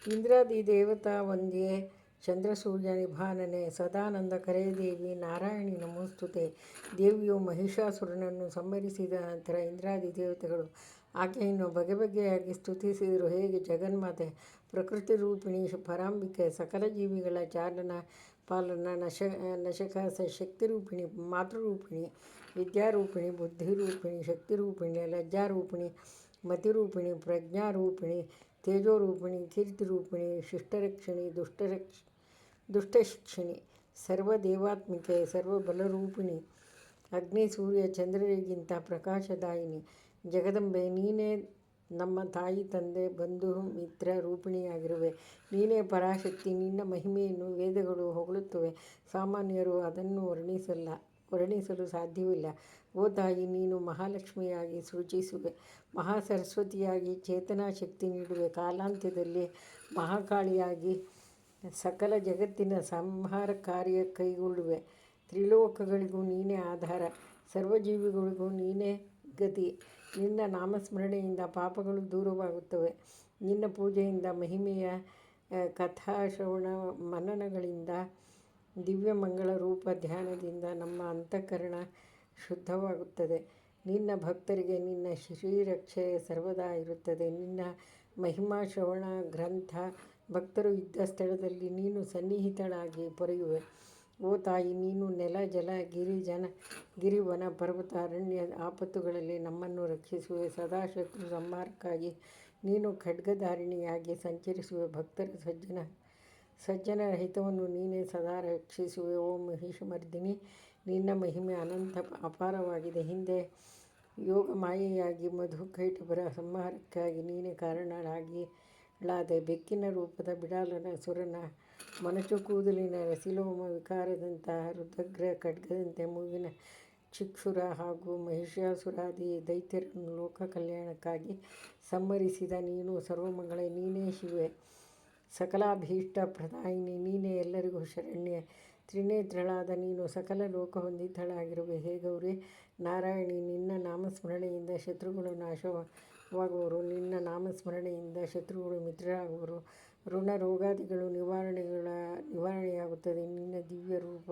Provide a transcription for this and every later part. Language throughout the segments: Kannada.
ಇಂದ್ರಾದಿ ದೇವತಾ ವಂದ್ಯೆ ಚಂದ್ರಸೂರ್ಯ ನಿಭಾನನೆ ಸದಾನಂದ ಕರೇ ದೇವಿ ನಾರಾಯಣಿ ನಮೋಸ್ತುತೆ. ದೇವಿಯು ಮಹಿಷಾಸುರನನ್ನು ಸಂಹರಿಸಿದ ನಂತರ ಇಂದ್ರಾದಿ ದೇವತೆಗಳು ಆಕೆಯನ್ನು ಬಗೆ ಬಗೆಯಾಗಿ ಸ್ತುತಿಸಿದರು. ಹೇಗೆ ಜಗನ್ಮಾತೆ, ಪ್ರಕೃತಿ ರೂಪಿಣಿ ಪರಾಂಬಿಕೆ, ಸಕಲ ಜೀವಿಗಳ ಚಾಲನ ಪಾಲನ ನಶಕ, ಶಕ್ತಿರೂಪಿಣಿ, ಮಾತೃರೂಪಿಣಿ, ವಿದ್ಯಾರೂಪಿಣಿ, ಬುದ್ಧಿರೂಪಿಣಿ, ಶಕ್ತಿರೂಪಿಣಿ, ಲಜ್ಜಾರೂಪಿಣಿ, ಮತಿರೂಪಿಣಿ, ಪ್ರಜ್ಞಾರೂಪಿಣಿ, ತೇಜೋರೂಪಿಣಿ, ಕೀರ್ತಿರೂಪಿಣಿ, ಶಿಷ್ಟರಕ್ಷಿಣಿ, ದುಷ್ಟಶಿಕ್ಷಿಣಿ, ಸರ್ವದೇವಾತ್ಮಿಕೆ, ಸರ್ವಬಲರೂಪಿಣಿ, ಅಗ್ನಿ ಸೂರ್ಯ ಚಂದ್ರರಿಗಿಂತ ಪ್ರಕಾಶದಾಯಿನಿ, ಜಗದಂಬೆ ನೀನೇ ನಮ್ಮ ತಾಯಿ ತಂದೆ ಬಂಧು ಮಿತ್ರ ರೂಪಿಣಿಯಾಗಿರುವೆ. ನೀನೇ ಪರಾಶಕ್ತಿ. ನಿನ್ನ ಮಹಿಮೆಯನ್ನು ವೇದಗಳು ಹೊಗಳುತ್ತವೆ, ಸಾಮಾನ್ಯರು ಅದನ್ನು ವರ್ಣಿಸಲು ಸಾಧ್ಯವಿಲ್ಲ. ಓ ತಾಯಿ, ನೀನು ಮಹಾಲಕ್ಷ್ಮಿಯಾಗಿ ಸೃಜಿಸುವೆ, ಮಹಾಸರಸ್ವತಿಯಾಗಿ ಚೇತನಾ ಶಕ್ತಿ ನೀಡುವೆ, ಕಾಲಾಂತ್ಯದಲ್ಲಿ ಮಹಾಕಾಳಿಯಾಗಿ ಸಕಲ ಜಗತ್ತಿನ ಸಂಹಾರ ಕಾರ್ಯ ಕೈಗೊಳ್ಳುವೆ. ತ್ರಿಲೋಕಗಳಿಗೂ ನೀನೇ ಆಧಾರ, ಸರ್ವಜೀವಿಗಳಿಗೂ ನೀನೇ ಗತಿ. ನಿನ್ನ ನಾಮಸ್ಮರಣೆಯಿಂದ ಪಾಪಗಳು ದೂರವಾಗುತ್ತವೆ. ನಿನ್ನ ಪೂಜೆಯಿಂದ, ಮಹಿಮೆಯ ಕಥಾಶ್ರವಣ ಮನನಗಳಿಂದ, ದಿವ್ಯಮಂಗಳ ರೂಪ ಧ್ಯಾನದಿಂದ ನಮ್ಮ ಅಂತಃಕರಣ ಶುದ್ಧವಾಗುತ್ತದೆ. ನಿನ್ನ ಭಕ್ತರಿಗೆ ನಿನ್ನ ಶ್ರೀರಕ್ಷೆ ಸರ್ವದಾ ಇರುತ್ತದೆ. ನಿನ್ನ ಮಹಿಮಾ ಶ್ರವಣ ಗ್ರಂಥ ಭಕ್ತರು ಇದ್ದ ಸ್ಥಳದಲ್ಲಿ ನೀನು ಸನ್ನಿಹಿತಳಾಗಿ ಪೊರೆಯುವೆ. ಓ ತಾಯಿ, ನೀನು ನೆಲ, ಜಲ, ಗಿರಿವನ, ಪರ್ವತ, ಅರಣ್ಯ ಆಪತ್ತುಗಳಲ್ಲಿ ನಮ್ಮನ್ನು ರಕ್ಷಿಸುವೆ. ಸದಾ ಶತ್ರು ಸಂಹಾರಕ್ಕಾಗಿ ನೀನು ಖಡ್ಗಧಾರಿಣಿಯಾಗಿ ಸಂಚರಿಸುವೆ. ಭಕ್ತರ ಸಜ್ಜನರ ಹಿತವನ್ನು ನೀನೇ ಸದಾ ರಕ್ಷಿಸುವೆ. ಓ ಮಹಿಷಮರ್ದಿನಿ, ನಿನ್ನ ಮಹಿಮೆ ಅನಂತ ಅಪಾರವಾಗಿದೆ. ಹಿಂದೆ ಯೋಗಮಾಯೆಯಾಗಿ ಮಧುಕೈಟಭರ ಸಂಹಾರಕ್ಕಾಗಿ ನೀನೇ ಕಾರಣಳಾದೆ. ಬೆಕ್ಕಿನ ರೂಪದ ಬಿಡಾಲನ ಸುರನ ಮೊನಚು ಕೂದಲಿನ ರಸಿಲೋಮ ವಿಕಾರದಂತಹ ರುದ್ರಗ್ರ ಖಡ್ಗದಂತೆ ಮೂಗಿನ ಚಿಕ್ಷುರ ಹಾಗೂ ಮಹಿಷಾಸುರಾದಿ ದೈತ್ಯರನ್ನು ಲೋಕ ಕಲ್ಯಾಣಕ್ಕಾಗಿ ಸಂಹರಿಸಿದ ನೀನು ಸರ್ವಮಂಗಳ. ನೀನೇ ಶಿವೆ, ಸಕಲಾಭೀಷ್ಟ ಪ್ರದಾಯಿನಿ. ನೀನೇ ಎಲ್ಲರಿಗೂ ಶರಣ್ಯೆ. ತ್ರಿನೇತ್ರಳಾದ ನೀನು ಸಕಲ ಲೋಕ ಹೊಂದಿತಳಾಗಿರುವೆ. ಹೇ ಗೌರಿ ನಾರಾಯಣಿ, ನಿನ್ನ ನಾಮಸ್ಮರಣೆಯಿಂದ ಶತ್ರುಗಳು ನಾಶವಾಗುವರು. ನಿನ್ನ ನಾಮಸ್ಮರಣೆಯಿಂದ ಶತ್ರುಗಳು ಮಿತ್ರರಾಗುವರು. ಋಣ ರೋಗಾದಿಗಳು ನಿವಾರಣೆಯಾಗುತ್ತದೆ. ನಿನ್ನ ದಿವ್ಯ ರೂಪ,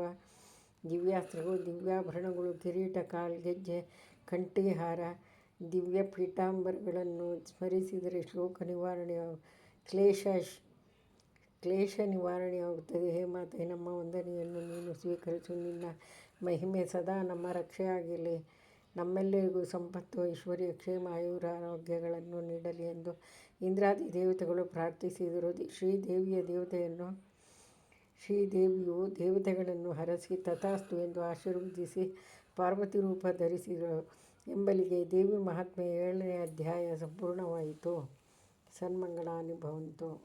ದಿವ್ಯಾಸ್ತ್ರಗಳು, ದಿವ್ಯಾಭರಣಗಳು, ಕಿರೀಟ, ಕಾಲ್ಗೆಜ್ಜೆ, ಕಂಠೀಹಾರ, ದಿವ್ಯ ಪೀತಾಂಬರಗಳನ್ನು ಸ್ಮರಿಸಿದರೆ ಕ್ಲೇಶ ನಿವಾರಣೆಯಾಗುತ್ತದೆ. ಹೇ ಮಾತೆ, ನಮ್ಮ ವಂದನೆಯನ್ನು ನೀನು ಸ್ವೀಕರಿಸು. ನಿನ್ನ ಮಹಿಮೆ ಸದಾ ನಮ್ಮ ರಕ್ಷೆಯಾಗಲಿ. ನಮ್ಮೆಲ್ಲರಿಗೂ ಸಂಪತ್ತು, ಐಶ್ವರ್ಯ, ಕ್ಷೇಮ, ಆಯುರಾರೋಗ್ಯಗಳನ್ನು ನೀಡಲಿ ಎಂದು ಇಂದ್ರಾದಿ ದೇವತೆಗಳು ಪ್ರಾರ್ಥಿಸಿದರು. ಶ್ರೀದೇವಿಯು ದೇವತೆಗಳನ್ನು ಹರಸಿ ತಥಾಸ್ತು ಎಂದು ಆಶೀರ್ವದಿಸಿ ಪಾರ್ವತಿ ರೂಪ ಧರಿಸಿದಳು ಎಂಬಲ್ಲಿಗೆ ದೇವಿ ಮಹಾತ್ಮೆ 7ನೇ ಅಧ್ಯಾಯ ಸಂಪೂರ್ಣವಾಯಿತು. ಸನ್ಮಂಗಳಾನಿ ಭವಂತು.